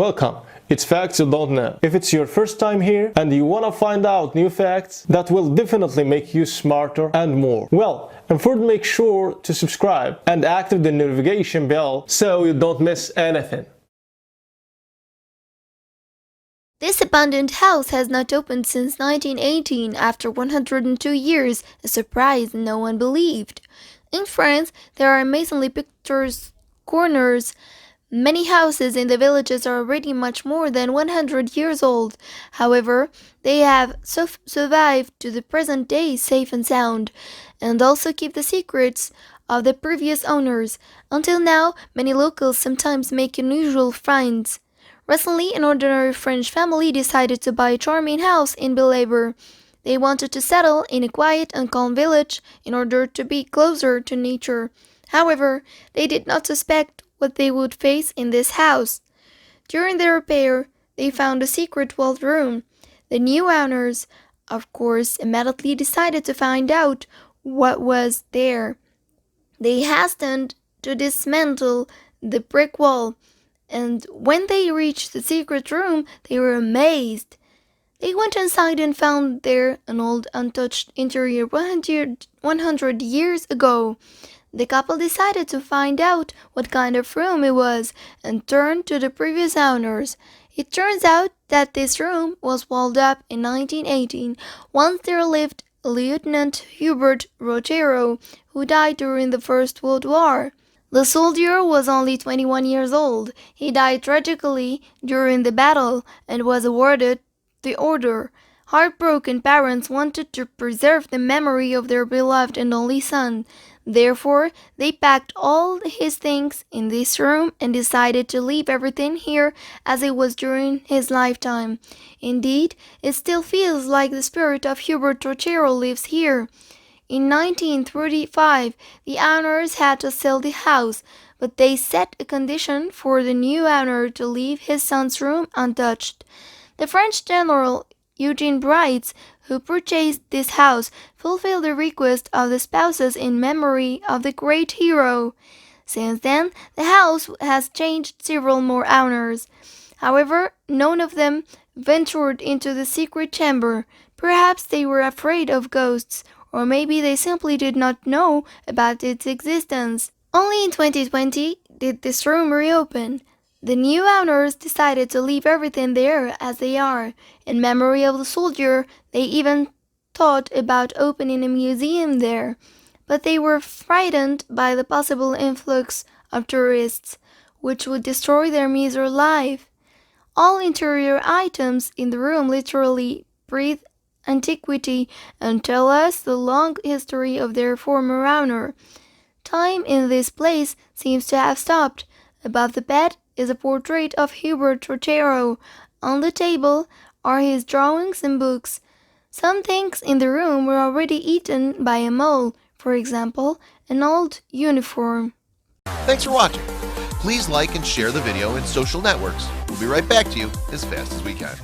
Welcome! It's Facts You Don't Know. If it's your first time here and you want to find out new facts that will definitely make you smarter and more, well, and first make sure to subscribe and activate the notification bell so you don't miss anything. This abandoned house has not opened since 1918 after 102 years, a surprise no one believed. In France, there are amazingly picturesque corners. Many houses in the villages are already much more than 100 years old. However, they have survived to the present day safe and sound, and also keep the secrets of the previous owners. Until now, many locals sometimes make unusual finds. Recently, an ordinary French family decided to buy a charming house in Belabre. They wanted to settle in a quiet and calm village in order to be closer to nature. However, they did not suspect what they would face in this house. During their repair, they found a secret vault room. The new owners, of course, immediately decided to find out what was there. They hastened to dismantle the brick wall, and when they reached the secret room, they were amazed. They went inside and found there an old untouched interior 100 years ago. The couple decided to find out what kind of room it was and turned to the previous owners. It turns out that this room was walled up in 1918. Once there lived Lieutenant Hubert Rotero, who died during the First World War. The soldier was only 21 years old. He died tragically during the battle and was awarded the order. Heartbroken parents wanted to preserve the memory of their beloved and only son. Therefore, they packed all his things in this room and decided to leave everything here as it was during his lifetime. Indeed, it still feels like the spirit of Hubert Rotero lives here. In 1935, the owners had to sell the house, but they set a condition for the new owner to leave his son's room untouched. The French general Eugene Brides, who purchased this house, fulfilled the request of the spouses in memory of the great hero. Since then, the house has changed several more owners. However, none of them ventured into the secret chamber. Perhaps they were afraid of ghosts, or maybe they simply did not know about its existence. Only in 2020 did this room reopen. The new owners decided to leave everything there as they are. In memory of the soldier, they even thought about opening a museum there. But they were frightened by the possible influx of tourists, which would destroy their meager life. All interior items in the room literally breathe antiquity and tell us the long history of their former owner. Time in this place seems to have stopped. Above the bed is a portrait of Hubert Rotero. On the table are his drawings and books. Some things in the room were already eaten by a mole, for example, an old uniform. Thanks for watching. Please like and share the video in social networks. We'll be right back to you as fast as we can.